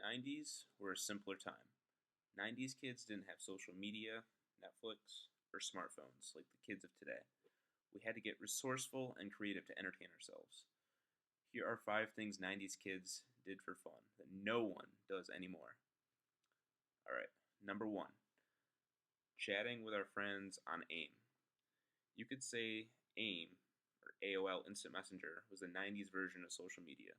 90s were a simpler time. 90s kids didn't have social media, Netflix, or smartphones like the kids of today. We had to get resourceful and creative to entertain ourselves. Here are five things 90s kids did for fun that no one does anymore. Alright, number one, chatting with our friends on AIM. You could say AIM, or AOL Instant Messenger, was the 90s version of social media.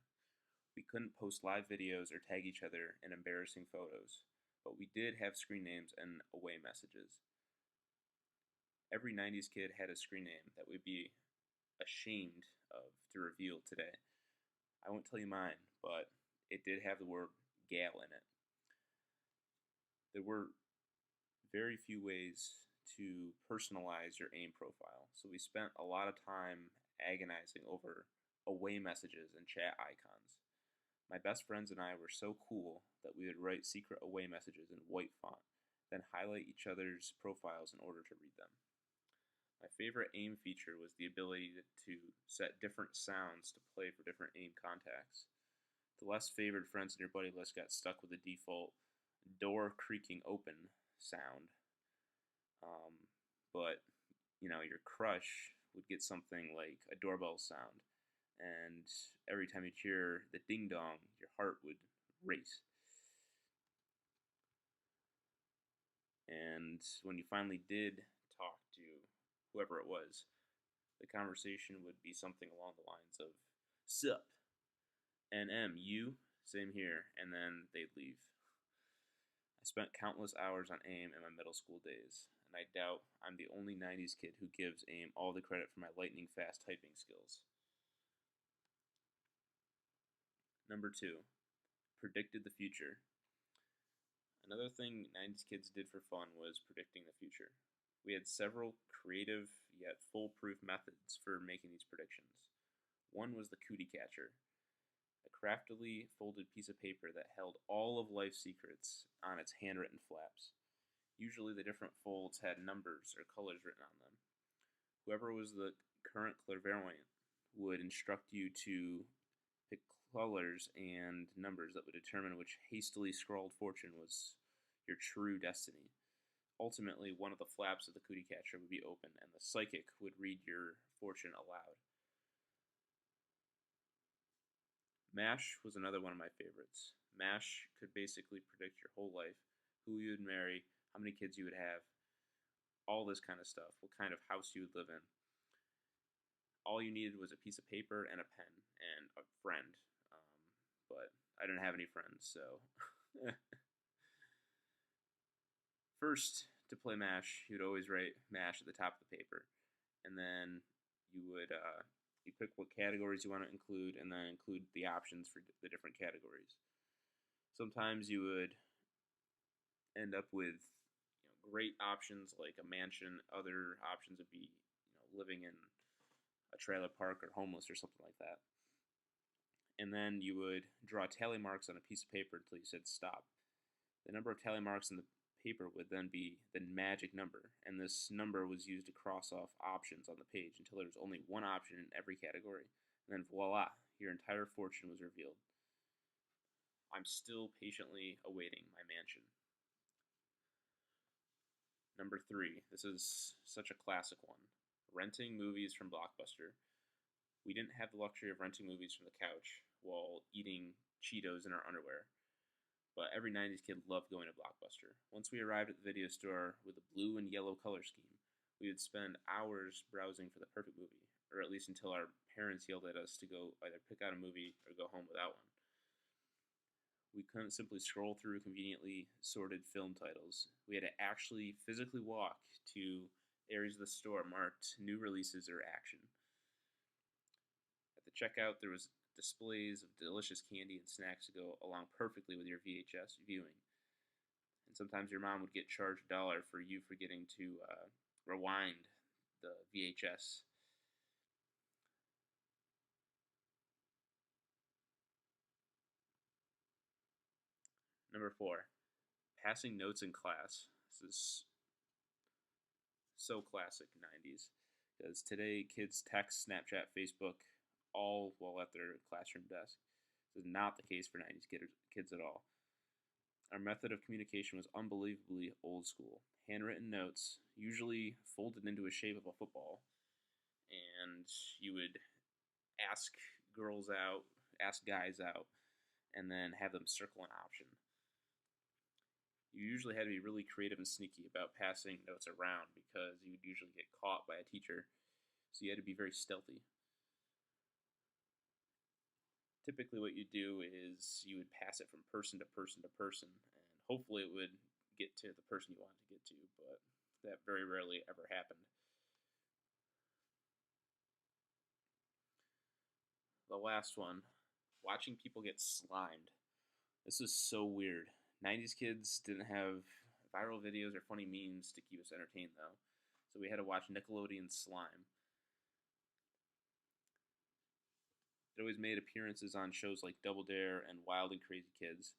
We couldn't post live videos or tag each other in embarrassing photos, but we did have screen names and away messages. Every 90s kid had a screen name that we'd be ashamed of to reveal today. I won't tell you mine, but it did have the word gal in it. There were very few ways to personalize your AIM profile, so we spent a lot of time agonizing over away messages and chat icons. My best friends and I were so cool that we would write secret away messages in white font, then highlight each other's profiles in order to read them. My favorite AIM feature was the ability to set different sounds to play for different AIM contacts. The less favored friends in your buddy list got stuck with the default door creaking open sound. But, your crush would get something like a doorbell sound. And every time you'd hear the ding dong, your heart would race. And when you finally did talk to whoever it was, the conversation would be something along the lines of, "Sup? NM, you? Same here," and then they'd leave. I spent countless hours on AIM in my middle school days, and I doubt I'm the only 90s kid who gives AIM all the credit for my lightning fast typing skills. Number two, predicted the future. Another thing 90s kids did for fun was predicting the future. We had several creative yet foolproof methods for making these predictions. One was the cootie catcher, a craftily folded piece of paper that held all of life's secrets on its handwritten flaps. Usually, the different folds had numbers or colors written on them. Whoever was the current clairvoyant would instruct you to pick colors and numbers that would determine which hastily scrawled fortune was your true destiny. Ultimately, one of the flaps of the cootie catcher would be open, and the psychic would read your fortune aloud. MASH was another one of my favorites. MASH could basically predict your whole life, who you would marry, how many kids you would have, all this kind of stuff, what kind of house you would live in. All you needed was a piece of paper and a pen and a friend, but I didn't have any friends, so. First, to play MASH, you'd always write MASH at the top of the paper, and then you pick what categories you want to include, and then include the options for the different categories. Sometimes you would end up with great options like a mansion. Other options would be living in a trailer park or homeless or something like that. And then you would draw tally marks on a piece of paper until you said stop. The number of tally marks in the paper would then be the magic number, and this number was used to cross off options on the page until there was only one option in every category. And then voila, your entire fortune was revealed. I'm still patiently awaiting my mansion. Number three, this is such a classic one. Renting movies from Blockbuster. We didn't have the luxury of renting movies from the couch while eating Cheetos in our underwear, but every 90s kid loved going to Blockbuster. Once we arrived at the video store with a blue and yellow color scheme, we would spend hours browsing for the perfect movie, or at least until our parents yelled at us to go either pick out a movie or go home without one. We couldn't simply scroll through conveniently sorted film titles. We had to actually physically walk to areas of the store marked new releases or action. At the checkout, there was displays of delicious candy and snacks to go along perfectly with your VHS viewing. And sometimes your mom would get charged $1 for you forgetting to rewind the VHS. Number four, passing notes in class. This is so classic 90s, because today kids text, Snapchat, Facebook, all while at their classroom desk. This is not the case for 90s kids at all. Our method of communication was unbelievably old school. Handwritten notes, usually folded into a shape of a football, and you would ask girls out, ask guys out, and then have them circle an option. You usually had to be really creative and sneaky about passing notes around because you would usually get caught by a teacher, so you had to be very stealthy. Typically, what you do is you would pass it from person to person to person, and hopefully it would get to the person you wanted to get to, but that very rarely ever happened. The last one, watching people get slimed. This is so weird. 90s kids didn't have viral videos or funny memes to keep us entertained, though, so we had to watch Nickelodeon slime. It always made appearances on shows like Double Dare and Wild and Crazy Kids,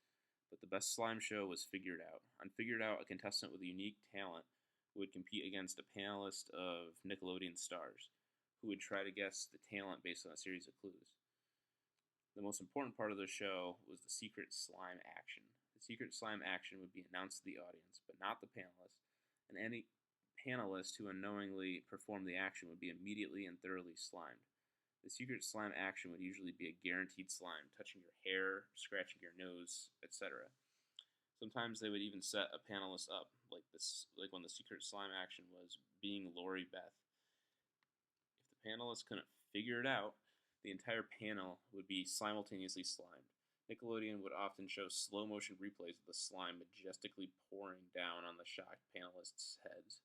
but the best slime show was Figured Out. On Figured Out, a contestant with a unique talent would compete against a panelist of Nickelodeon stars, who would try to guess the talent based on a series of clues. The most important part of the show was the secret slime action. The secret slime action would be announced to the audience, but not the panelists, and any panelist who unknowingly performed the action would be immediately and thoroughly slimed. The secret slime action would usually be a guaranteed slime, touching your hair, scratching your nose, etc. Sometimes they would even set a panelist up, like when the secret slime action was being Lori Beth. If the panelists couldn't figure it out, the entire panel would be simultaneously slimed. Nickelodeon would often show slow motion replays of the slime majestically pouring down on the shocked panelists' heads.